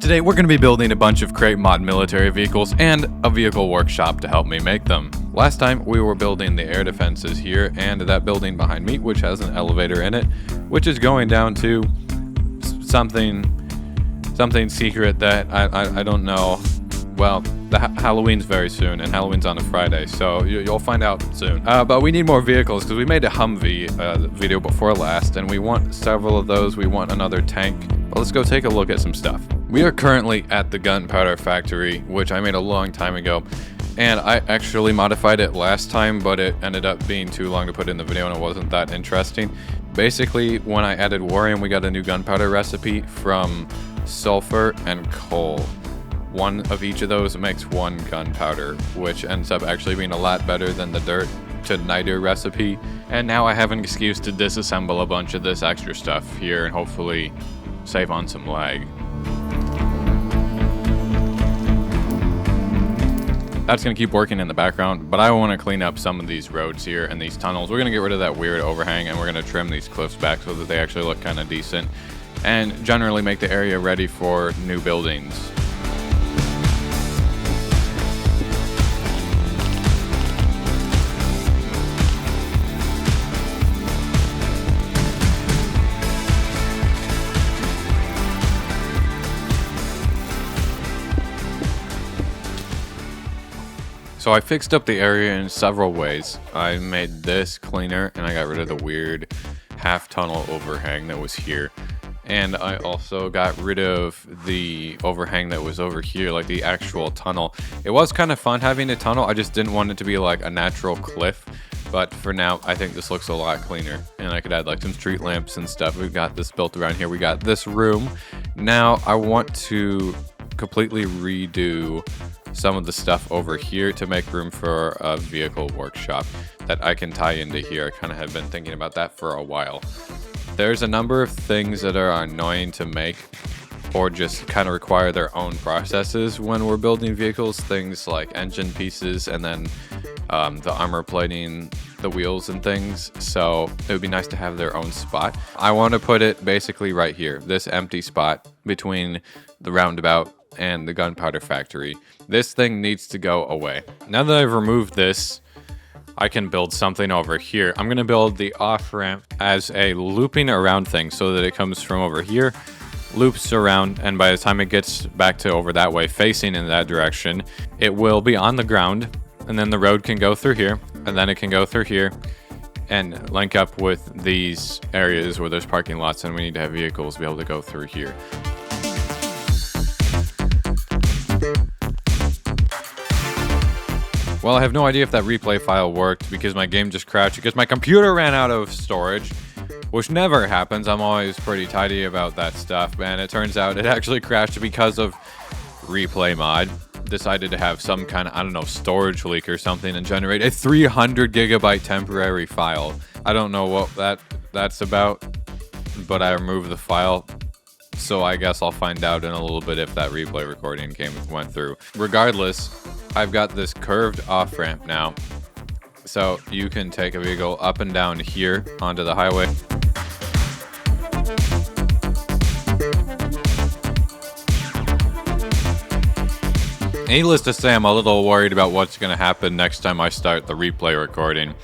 Today we're going to be building a bunch of crate mod military vehicles and a vehicle workshop to help me make them. Last time we were building the air defenses here and that building behind me, which has an elevator in it, which is going down to something secret that I don't know. Well, Halloween's very soon, and Halloween's on a Friday, so you'll find out soon. But we need more vehicles because we made a Humvee video before last, and we want several of those. We want another tank. But let's go take a look at some stuff. We are currently at the gunpowder factory, which I made a long time ago, and I actually modified it last time, but it ended up being too long to put in the video, and it wasn't that interesting. Basically, when I added Warrium, we got a new gunpowder recipe from sulfur and coal. One of each of those makes one gunpowder, which ends up actually being a lot better than the dirt to niter recipe. And now I have an excuse to disassemble a bunch of this extra stuff here and hopefully save on some lag. That's going to keep working in the background, but I want to clean up some of these roads here and these tunnels. We're going to get rid of that weird overhang, and we're going to trim these cliffs back so that they actually look kind of decent and generally make the area ready for new buildings. So I fixed up the area in several ways. I made this cleaner and I got rid of the weird half tunnel overhang that was here. And I also got rid of the overhang that was over here, like the actual tunnel. It was kind of fun having a tunnel. I just didn't want it to be like a natural cliff. But for now, I think this looks a lot cleaner. And I could add like some street lamps and stuff. We've got this built around here. We got this room. Now I want to completely redo some of the stuff over here to make room for a vehicle workshop that I can tie into here. I kind of have been thinking about that for a while. There's a number of things that are annoying to make or just kind of require their own processes when we're building vehicles. Things like engine pieces and then the armor plating, the wheels and things. So it would be nice to have their own spot. I want to put it basically right here, this empty spot between the roundabout and the gunpowder factory. This thing needs to go away. Now that I've removed this, I can build something over here. I'm gonna build the off-ramp as a looping around thing so that it comes from over here, loops around, and by the time it gets back to over that way, facing in that direction, it will be on the ground, and then the road can go through here, and then it can go through here, and link up with these areas where there's parking lots and we need to have vehicles be able to go through here. Well, I have no idea if that replay file worked because my game just crashed because my computer ran out of storage, which never happens. I'm always pretty tidy about that stuff, and it turns out it actually crashed because of replay mod decided to have some kind of, I don't know, storage leak or something and generate a 300 gigabyte temporary file. I don't know what that's about, but I removed the file. So I guess I'll find out in a little bit if that replay recording went through. Regardless, I've got this curved off-ramp now. So you can take a vehicle up and down here onto the highway. Needless to say, I'm a little worried about what's going to happen next time I start the replay recording.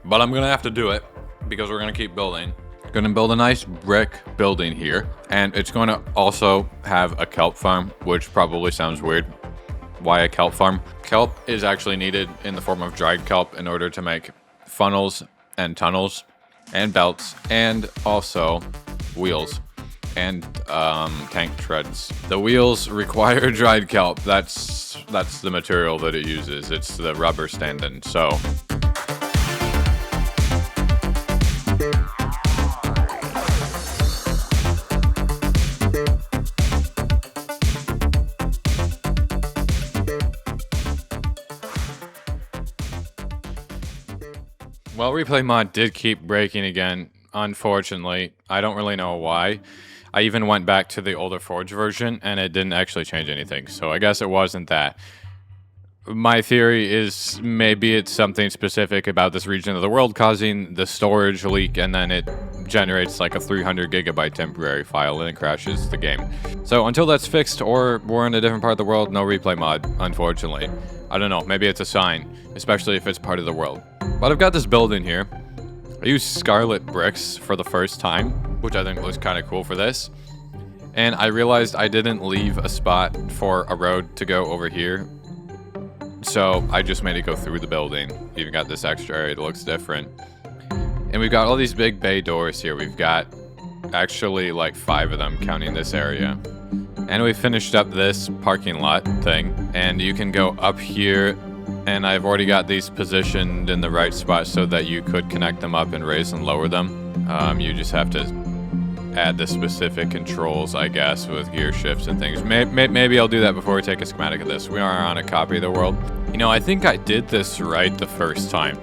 But I'm going to have to do it because we're going to keep building. Gonna build a nice brick building here, and it's going to also have a kelp farm, which probably sounds weird. Why a kelp farm? Kelp is actually needed in the form of dried kelp in order to make funnels and tunnels and belts and also wheels and tank treads. The wheels require dried kelp. That's the material that it uses. It's the rubber stand-in. So well, replay mod did keep breaking again, unfortunately. I don't really know why. I even went back to the older Forge version, and it didn't actually change anything, so I guess it wasn't that. My theory is maybe it's something specific about this region of the world causing the storage leak, and then it generates like a 300 gigabyte temporary file and it crashes the game. So until that's fixed or we're in a different part of the world, no replay mod, unfortunately. I don't know, maybe it's a sign, especially if it's part of the world. But I've got this building here. I used scarlet bricks for the first time, which I think looks kind of cool for this. And I realized I didn't leave a spot for a road to go over here. So I just made it go through the building. Even got this extra area that looks different. And we've got all these big bay doors here. We've got actually like 5 of them counting this area. And we finished up this parking lot thing. And you can go up here. And I've already got these positioned in the right spot so that you could connect them up and raise and lower them. You just have to add the specific controls, I guess, with gear shifts and things. Maybe I'll do that before we take a schematic of this. We are on a copy of the world. You know, I think I did this right the first time.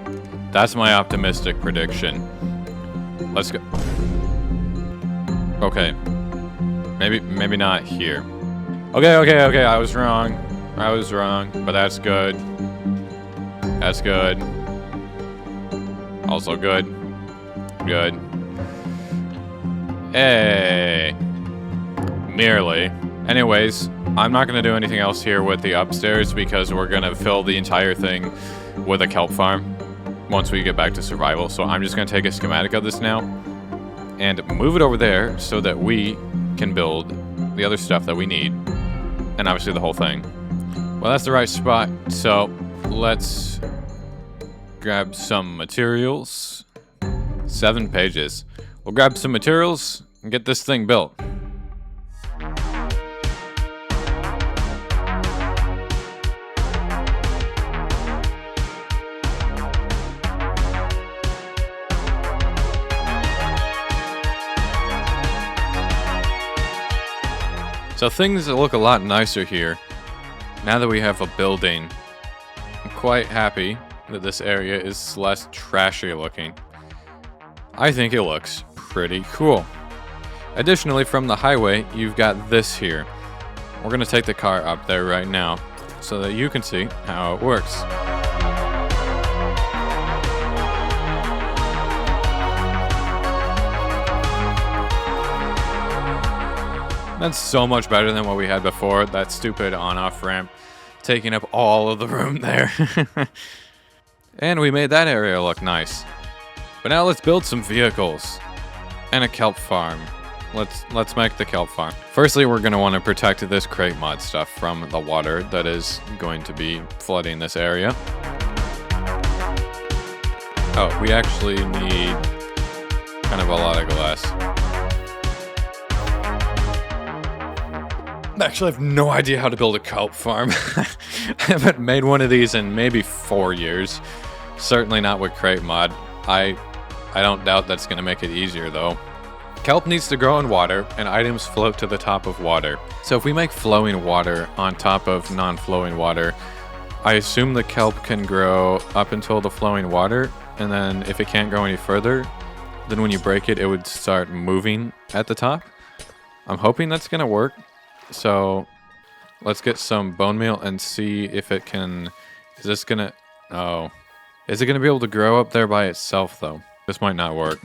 That's my optimistic prediction. Let's go. Okay. Maybe not here. Okay, I was wrong. But that's good. That's good. Also good. Good. Hey. Merely. Anyways, I'm not going to do anything else here with the upstairs because we're going to fill the entire thing with a kelp farm once we get back to survival. So I'm just going to take a schematic of this now and move it over there so that we can build the other stuff that we need. And obviously the whole thing. Well, that's the right spot. So let's grab some materials. 7 pages. We'll grab some materials and get this thing built. So things look a lot nicer here now that we have a building. I'm quite happy that this area is less trashy looking. I think it looks pretty cool. Additionally, from the highway, you've got this here. We're gonna take the car up there right now so that you can see how it works. That's so much better than what we had before. That stupid on-off ramp taking up all of the room there. And we made that area look nice. But now let's build some vehicles and a kelp farm. Let's make the kelp farm. Firstly, we're gonna want to protect this crate mod stuff from the water that is going to be flooding this area. Oh, we actually need kind of a lot of glass. Actually, I have no idea how to build a kelp farm. I haven't made one of these in maybe 4 years. Certainly not with crate mod. I don't doubt that's going to make it easier, though. Kelp needs to grow in water, and items float to the top of water. So if we make flowing water on top of non-flowing water, I assume the kelp can grow up until the flowing water, and then if it can't grow any further, then when you break it, it would start moving at the top. I'm hoping that's going to work. So let's get some bone meal and see if it can... Is this going to... Oh. Is it going to be able to grow up there by itself, though? This might not work.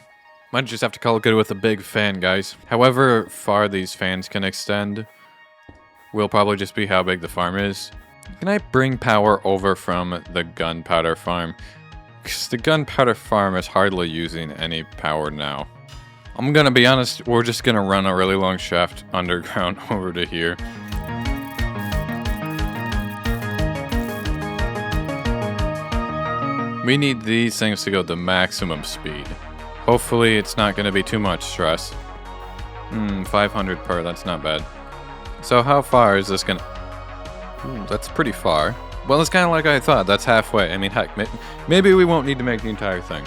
Might just have to call it good with a big fan, guys. However far these fans can extend will probably just be how big the farm is. Can I bring power over from the gunpowder farm? Because the gunpowder farm is hardly using any power now. I'm gonna be honest, we're just gonna run a really long shaft underground over to here. We need these things to go to maximum speed. Hopefully it's not gonna be too much stress. 500 per, that's not bad. So how far is this gonna... Ooh, that's pretty far. Well, it's kind of like I thought, that's halfway. I mean, heck, maybe we won't need to make the entire thing.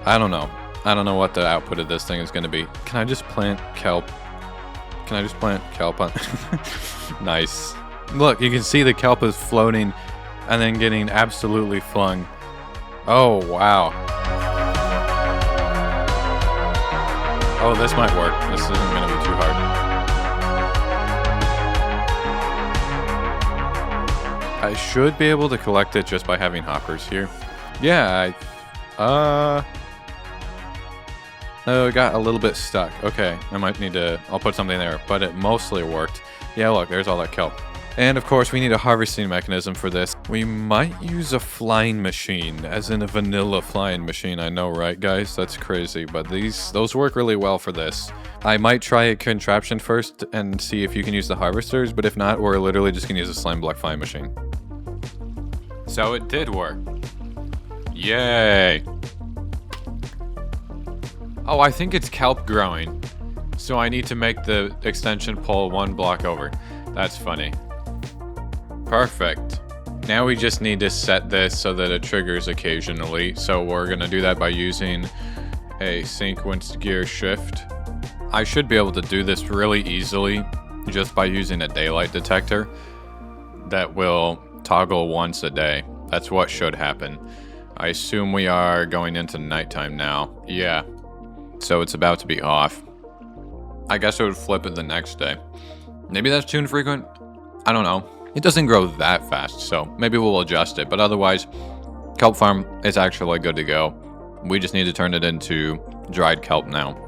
I don't know. I don't know what the output of this thing is gonna be. Can I just plant kelp? Can I just plant kelp on... Nice. Look, you can see the kelp is floating and then getting absolutely flung. Oh, wow. Oh, this might work. This isn't gonna be too hard. I should be able to collect it just by having hoppers here. Yeah, oh, it got a little bit stuck. Okay, I might need to... I'll put something there, but it mostly worked. Yeah, look, there's all that kelp. And of course, we need a harvesting mechanism for this. We might use a flying machine, as in a vanilla flying machine. I know, right, guys? That's crazy, but those work really well for this. I might try a contraption first and see if you can use the harvesters, but if not, we're literally just gonna use a slime block flying machine. So it did work. Yay! Oh, I think it's kelp growing. So I need to make the extension pole 1 block over. That's funny. Perfect. Now we just need to set this so that it triggers occasionally. So we're gonna do that by using a sequenced gear shift. I should be able to do this really easily just by using a daylight detector that will toggle once a day. That's what should happen. I assume we are going into nighttime now. Yeah. So it's about to be off. I guess it would flip it the next day. Maybe that's too infrequent? I don't know. It doesn't grow that fast, so maybe we'll adjust it. But otherwise, kelp farm is actually good to go. We just need to turn it into dried kelp now.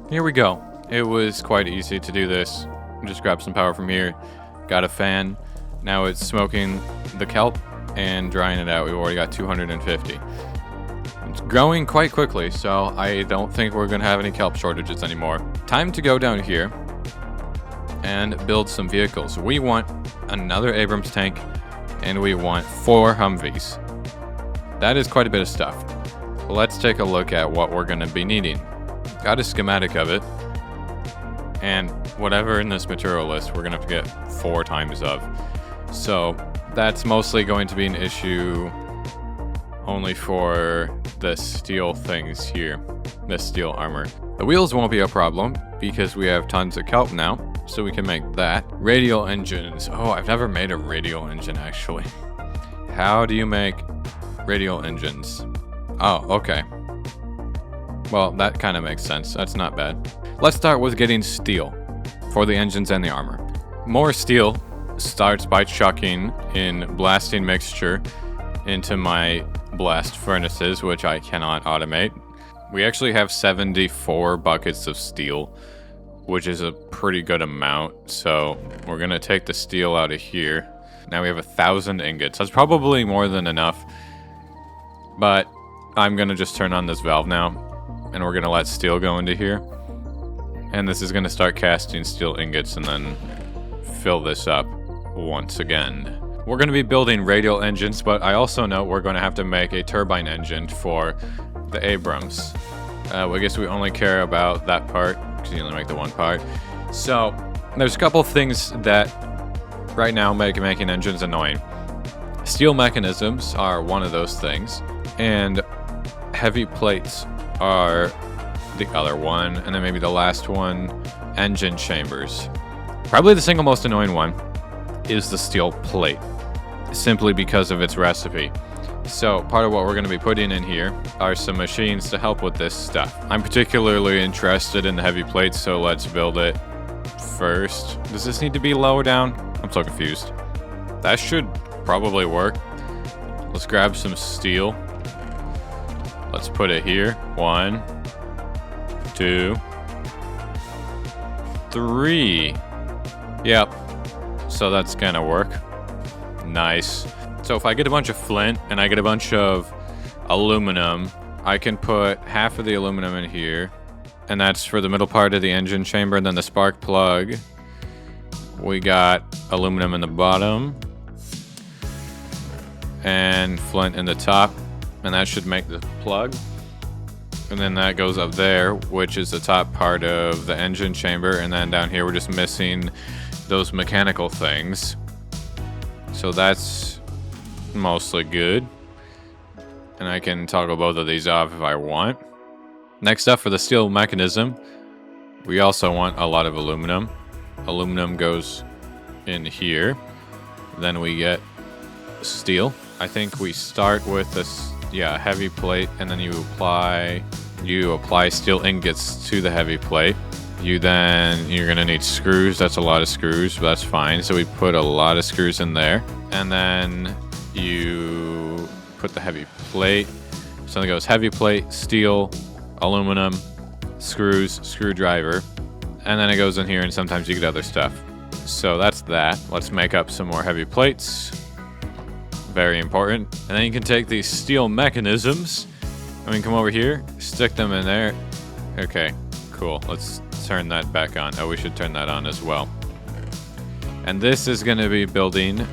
Here we go. It was quite easy to do this. Just grab some power from here. Got a fan. Now it's smoking the kelp and drying it out. We've already got 250. It's growing quite quickly, so I don't think we're going to have any kelp shortages anymore. Time to go down here and build some vehicles. We want another Abrams tank, and we want 4 Humvees. That is quite a bit of stuff. Let's take a look at what we're going to be needing. Got a schematic of it, and whatever in this material list, we're going to have to get 4 times of. So that's mostly going to be an issue only for the steel things here, the steel armor. The wheels won't be a problem because we have tons of kelp now, so we can make that. Radial engines. Oh, I've never made a radial engine actually. How do you make radial engines? Oh, okay. Well, that kind of makes sense. That's not bad. Let's start with getting steel for the engines and the armor. More steel starts by chucking in blasting mixture into my blast furnaces, which I cannot automate. We actually have 74 buckets of steel, which is a pretty good amount. So we're gonna take the steel out of here. Now we have 1,000 ingots. That's probably more than enough, but I'm gonna just turn on this valve now, and we're gonna let steel go into here. And this is gonna start casting steel ingots and then fill this up once again. We're gonna be building radial engines, but I also know we're gonna have to make a turbine engine for the Abrams. I guess we only care about that part, because you only make the one part. So, there's a couple things that right now make making engines annoying. Steel mechanisms are one of those things, and heavy plates are the other one, and then maybe the last one, engine chambers. Probably the single most annoying one is the steel plate, simply because of its recipe. So part of what we're going to be putting in here are some machines to help with this stuff. I'm particularly interested in the heavy plates, so let's build it first. Does this need to be lower down? I'm so confused. That should probably work. Let's grab some steel. Let's put it here. 1, 2, 3. Yep. So that's gonna work. Nice. So if I get a bunch of flint and I get a bunch of aluminum, I can put half of the aluminum in here, and that's for the middle part of the engine chamber. And then the spark plug, we got aluminum in the bottom and flint in the top, and that should make the plug. And then that goes up there, which is the top part of the engine chamber. And then down here we're just missing those mechanical things. So that's mostly good. And I can toggle both of these off if I want. Next up, for the steel mechanism, we also want a lot of aluminum. Aluminum goes in here. Then we get steel. I think we start with this, heavy plate, and then you apply steel ingots to the heavy plate. You're gonna need screws. That's a lot of screws, but that's fine. So we put a lot of screws in there. And then you put the heavy plate. So it goes heavy plate, steel, aluminum, screws, screwdriver. And then it goes in here, and sometimes you get other stuff. So that's that. Let's make up some more heavy plates. Very important. And then you can take these steel mechanisms, and we can come over here, stick them in there. Okay, cool. Let's turn that back on. Oh, we should turn that on as well. And this is going to be building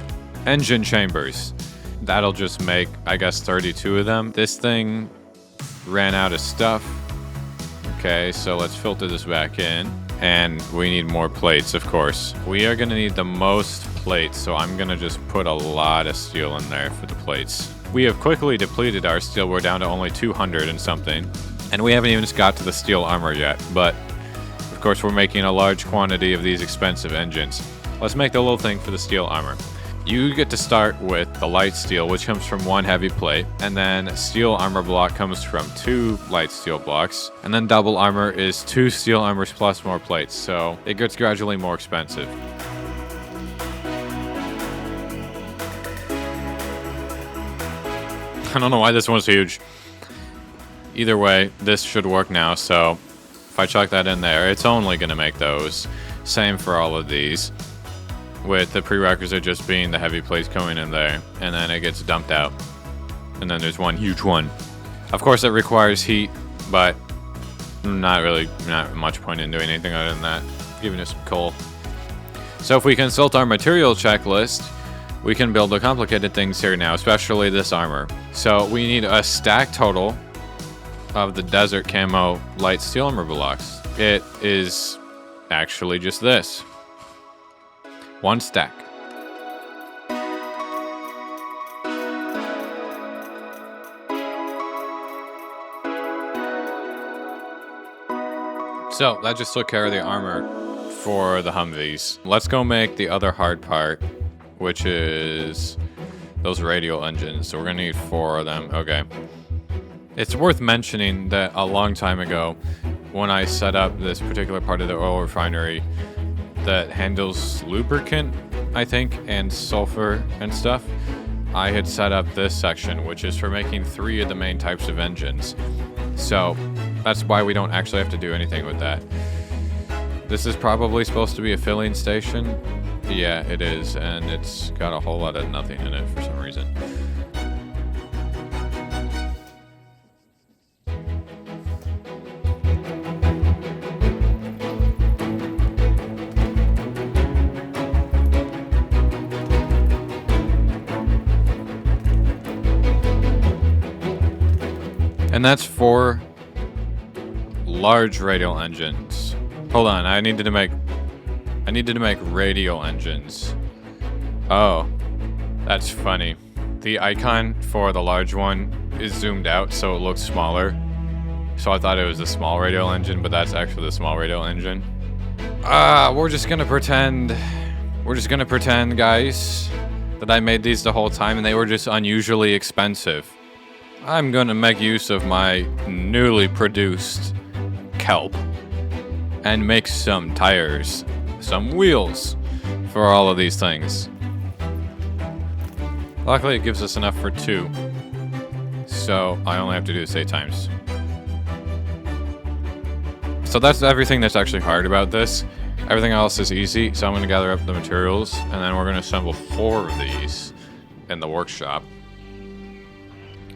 engine chambers. That'll just make, I guess, 32 of them. This thing ran out of stuff. Okay, so let's filter this back in. And we need more plates, of course. We are going to need the most plates, so I'm going to just put a lot of steel in there for the plates. We have quickly depleted our steel. We're down to only 200 and something. And we haven't even got to the steel armor yet. But, of course, we're making a large quantity of these expensive engines. Let's make the little thing for the steel armor. You get to start with the light steel, which comes from 1 heavy plate, and then steel armor block comes from 2 light steel blocks, and then double armor is 2 steel armors plus more plates, so it gets gradually more expensive. I don't know why this one's huge. Either way, this should work now, so if I chuck that in there, it's only going to make those. Same for all of these, with the prerequisite just being the heavy plates going in there, and then it gets dumped out. And then there's one huge one. Of course, it requires heat, but not much point in doing anything other than that. Giving us some coal. So if we consult our material checklist, we can build the complicated things here now, especially this armor. So we need a stack total of the desert camo light steel armor blocks. It is actually just this. 1 stack. So that just took care of the armor for the Humvees. Let's go make the other hard part, which is those radial engines. So we're gonna need 4 of them. Okay. It's worth mentioning that a long time ago, when I set up this particular part of the oil refinery that handles lubricant, I think, and sulfur and stuff, I had set up this section, which is for making 3 of the main types of engines. So that's why we don't actually have to do anything with that. This is probably supposed to be a filling station. Yeah, it is, and it's got a whole lot of nothing in it for some reason. And that's 4 large radial engines. Hold on, I needed to make radial engines. Oh, that's funny. The icon for the large one is zoomed out so it looks smaller. So I thought it was a small radial engine, but that's actually the small radial engine. We're just gonna pretend, guys, that I made these the whole time and they were just unusually expensive. I'm gonna make use of my newly produced kelp and make some tires, some wheels for all of these things. Luckily, it gives us enough for 2, so I only have to do this 8 times. So that's everything that's actually hard about this. Everything else is easy, so I'm gonna gather up the materials, and then we're gonna assemble 4 of these in the workshop.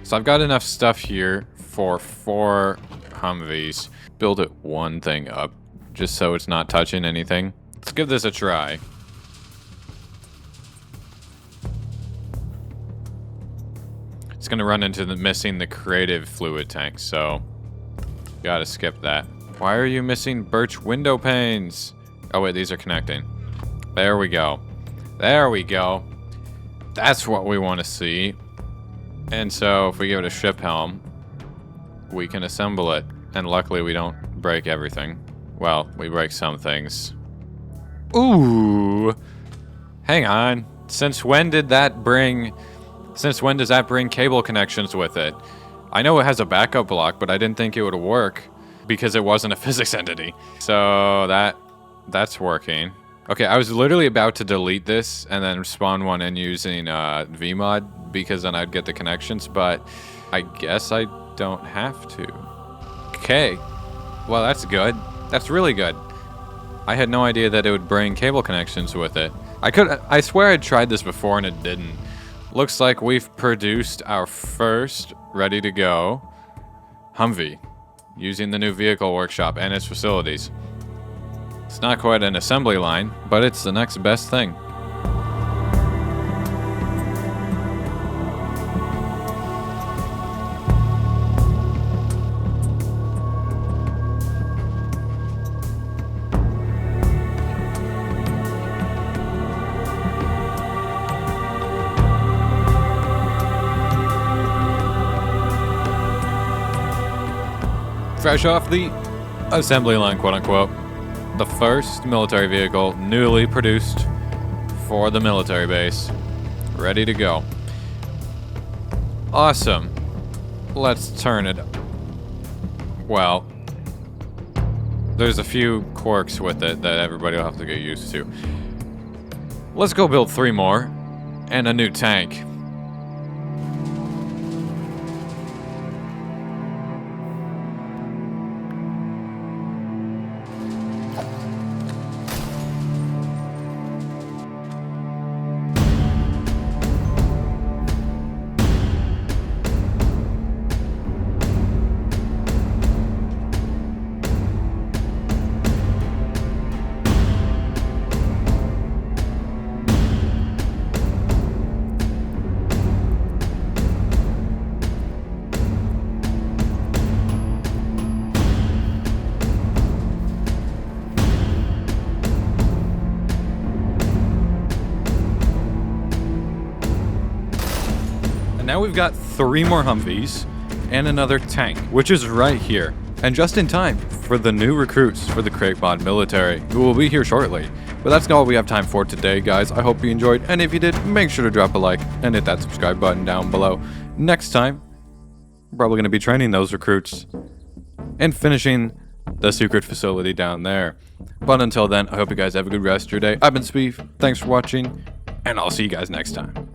So I've got enough stuff here for 4 Humvees. Build it one thing up, just so it's not touching anything. Let's give this a try. It's gonna run into missing the creative fluid tank, so gotta skip that. Why are you missing birch window panes? Oh wait, these are connecting. There we go. There we go. That's what we want to see. And so if we give it a ship helm, we can assemble it. And luckily we don't break everything. Well, we break some things. Ooh. Hang on. Since when does that bring cable connections with it? I know it has a backup block, but I didn't think it would work. because it wasn't a physics entity. So that's working. Okay, I was literally about to delete this and then spawn one in using vmod because then I'd get the connections, but I guess I don't have to. Okay, well that's good. That's really good. I had no idea that it would bring cable connections with it. I swear I'd tried this before and it didn't. Looks like we've produced our first ready to go Humvee using the new vehicle workshop and its facilities. It's not quite an assembly line, but it's the next best thing. Fresh off the assembly line, quote unquote. The first military vehicle newly produced for the military base. Ready to go. Awesome. Let's turn it. Well, there's a few quirks with it that everybody will have to get used to. Let's go build 3 more and a new tank. Now we've got 3 more Humvees and another tank, which is right here. And just in time for the new recruits for the Crate Mod military, who will be here shortly. But that's all we have time for today, guys. I hope you enjoyed, and if you did, make sure to drop a like and hit that subscribe button down below. Next time, we're probably going to be training those recruits and finishing the secret facility down there. But until then, I hope you guys have a good rest of your day. I've been Sbeev. Thanks for watching, and I'll see you guys next time.